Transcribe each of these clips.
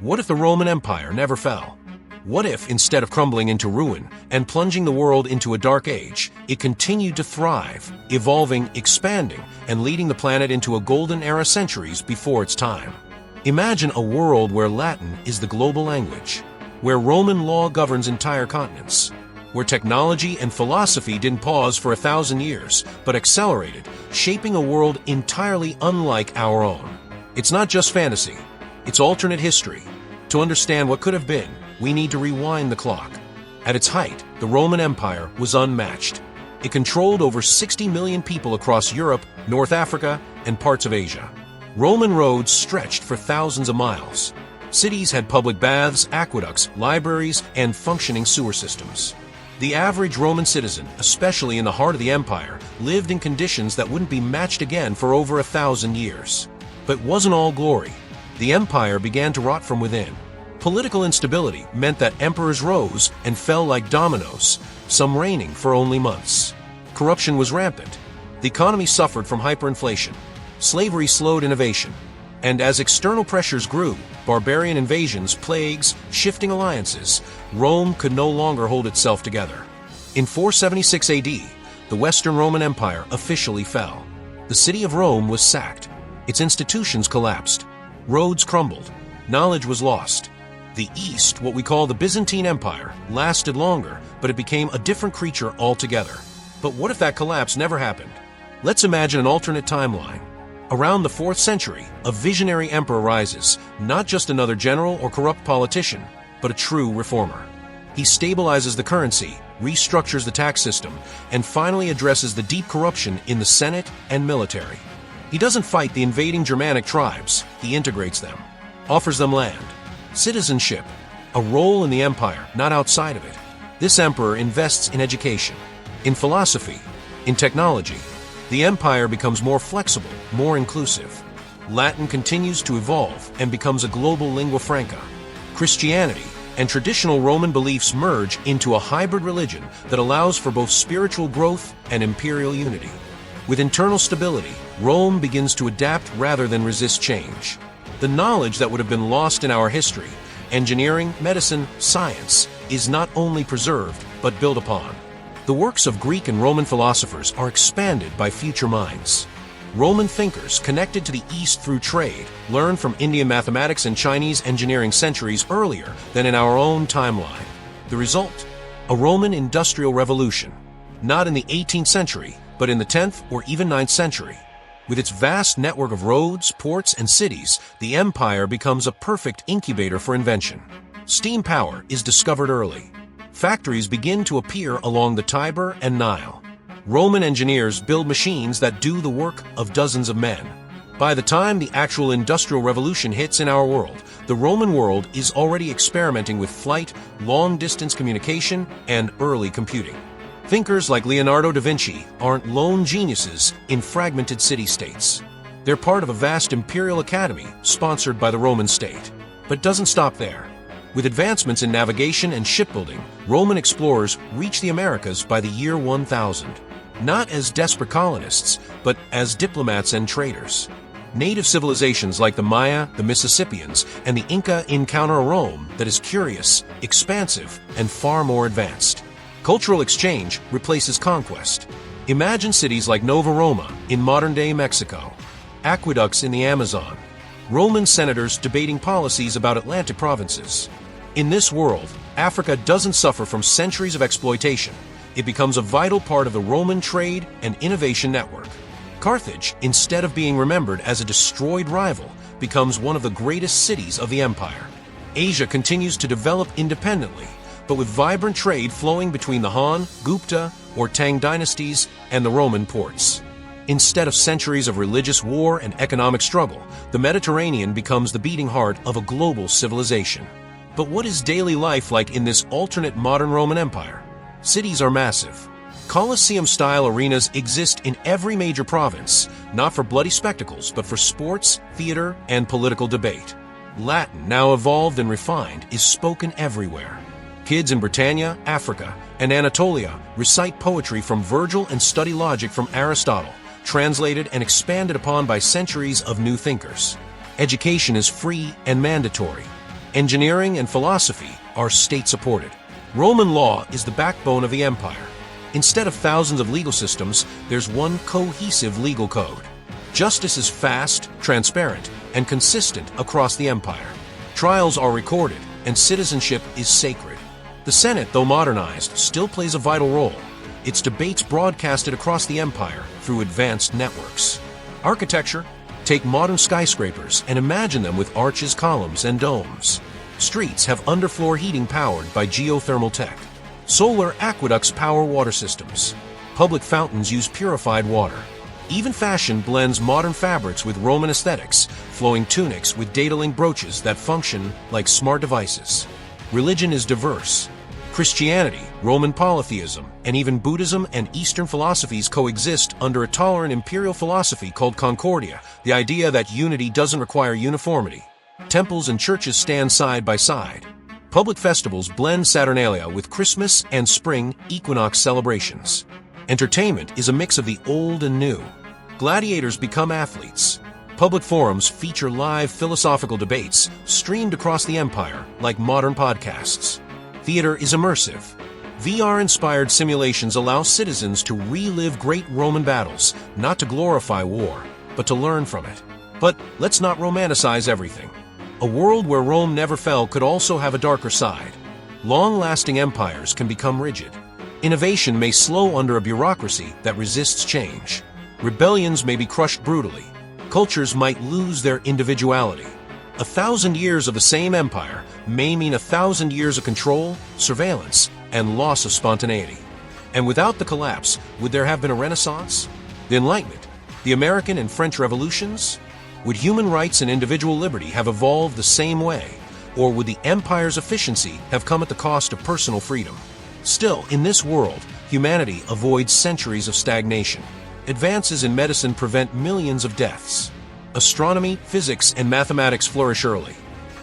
What if the Roman Empire never fell? What if, instead of crumbling into ruin and plunging the world into a dark age, it continued to thrive, evolving, expanding, and leading the planet into a golden era centuries before its time? Imagine a world where Latin is the global language, where Roman law governs entire continents, where technology and philosophy didn't pause for 1,000 years, but accelerated, shaping a world entirely unlike our own. It's not just fantasy, it's alternate history. To understand what could have been, we need to rewind the clock. At its height, the Roman Empire was unmatched. It controlled over 60 million people across Europe, North Africa, and parts of Asia. Roman roads stretched for thousands of miles. Cities had public baths, aqueducts, libraries, and functioning sewer systems. The average Roman citizen, especially in the heart of the empire, lived in conditions that wouldn't be matched again for over 1,000 years. But it wasn't all glory. The empire began to rot from within. Political instability meant that emperors rose and fell like dominoes, some reigning for only months. Corruption was rampant. The economy suffered from hyperinflation. Slavery slowed innovation. And as external pressures grew, barbarian invasions, plagues, shifting alliances, Rome could no longer hold itself together. In 476 AD, the Western Roman Empire officially fell. The city of Rome was sacked. Its institutions collapsed. Roads crumbled. Knowledge was lost. The East, what we call the Byzantine Empire, lasted longer, but it became a different creature altogether. But what if that collapse never happened? Let's imagine an alternate timeline. Around the 4th century, a visionary emperor rises, not just another general or corrupt politician, but a true reformer. He stabilizes the currency, restructures the tax system, and finally addresses the deep corruption in the Senate and military. He doesn't fight the invading Germanic tribes, he integrates them, offers them land, citizenship, a role in the empire, not outside of it. This emperor invests in education, in philosophy, in technology. The empire becomes more flexible, more inclusive. Latin continues to evolve and becomes a global lingua franca. Christianity and traditional Roman beliefs merge into a hybrid religion that allows for both spiritual growth and imperial unity. With internal stability, Rome begins to adapt rather than resist change. The knowledge that would have been lost in our history, engineering, medicine, science, is not only preserved, but built upon. The works of Greek and Roman philosophers are expanded by future minds. Roman thinkers connected to the East through trade learned from Indian mathematics and Chinese engineering centuries earlier than in our own timeline. The result? A Roman industrial revolution. Not in the 18th century, but in the 10th or even 9th century. With its vast network of roads, ports, and cities, the empire becomes a perfect incubator for invention. Steam power is discovered early. Factories begin to appear along the Tiber and Nile. Roman engineers build machines that do the work of dozens of men. By the time the actual Industrial Revolution hits in our world, the Roman world is already experimenting with flight, long-distance communication, and early computing. Thinkers like Leonardo da Vinci aren't lone geniuses in fragmented city-states. They're part of a vast imperial academy sponsored by the Roman state. But it doesn't stop there. With advancements in navigation and shipbuilding, Roman explorers reach the Americas by the year 1000. Not as desperate colonists, but as diplomats and traders. Native civilizations like the Maya, the Mississippians, and the Inca encounter a Rome that is curious, expansive, and far more advanced. Cultural exchange replaces conquest. Imagine cities like Nova Roma in modern-day Mexico, aqueducts in the Amazon, Roman senators debating policies about Atlantic provinces. In this world, Africa doesn't suffer from centuries of exploitation. It becomes a vital part of the Roman trade and innovation network. Carthage, instead of being remembered as a destroyed rival, becomes one of the greatest cities of the empire. Asia continues to develop independently, but with vibrant trade flowing between the Han, Gupta, or Tang dynasties and the Roman ports. Instead of centuries of religious war and economic struggle, the Mediterranean becomes the beating heart of a global civilization. But what is daily life like in this alternate modern Roman Empire? Cities are massive. Colosseum-style arenas exist in every major province, not for bloody spectacles, but for sports, theater, and political debate. Latin, now evolved and refined, is spoken everywhere. Kids in Britannia, Africa, and Anatolia recite poetry from Virgil and study logic from Aristotle, translated and expanded upon by centuries of new thinkers. Education is free and mandatory. Engineering and philosophy are state-supported. Roman law is the backbone of the empire. Instead of thousands of legal systems, there's one cohesive legal code. Justice is fast, transparent, and consistent across the empire. Trials are recorded, and citizenship is sacred. The Senate, though modernized, still plays a vital role. Its debates broadcasted across the empire through advanced networks. Architecture: take modern skyscrapers and imagine them with arches, columns, and domes. Streets have underfloor heating powered by geothermal tech. Solar aqueducts power water systems. Public fountains use purified water. Even fashion blends modern fabrics with Roman aesthetics, flowing tunics with data-link brooches that function like smart devices. Religion is diverse. Christianity, Roman polytheism, and even Buddhism and Eastern philosophies coexist under a tolerant imperial philosophy called Concordia, the idea that unity doesn't require uniformity. Temples and churches stand side by side. Public festivals blend Saturnalia with Christmas and spring equinox celebrations. Entertainment is a mix of the old and new. Gladiators become athletes. Public forums feature live philosophical debates streamed across the empire like modern podcasts. Theater is immersive. VR-inspired simulations allow citizens to relive great Roman battles, not to glorify war, but to learn from it. But let's not romanticize everything. A world where Rome never fell could also have a darker side. Long-lasting empires can become rigid. Innovation may slow under a bureaucracy that resists change. Rebellions may be crushed brutally. Cultures might lose their individuality. 1,000 years of the same empire may mean 1,000 years of control, surveillance, and loss of spontaneity. And without the collapse, would there have been a Renaissance? The Enlightenment? The American and French revolutions? Would human rights and individual liberty have evolved the same way? Or would the empire's efficiency have come at the cost of personal freedom? Still, in this world, humanity avoids centuries of stagnation. Advances in medicine prevent millions of deaths. Astronomy, physics, and mathematics flourish early.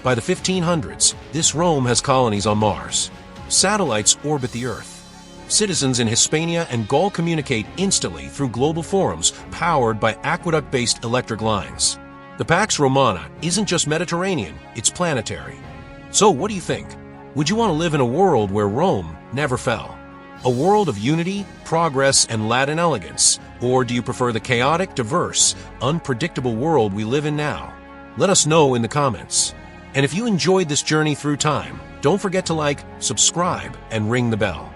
By the 1500s, this Rome has colonies on Mars. Satellites orbit the Earth. Citizens in Hispania and Gaul communicate instantly through global forums powered by aqueduct-based electric lines. The Pax Romana isn't just Mediterranean, it's planetary. So what do you think? Would you want to live in a world where Rome never fell? A world of unity, progress, and Latin elegance? Or do you prefer the chaotic, diverse, unpredictable world we live in now? Let us know in the comments. And if you enjoyed this journey through time, don't forget to like, subscribe, and ring the bell.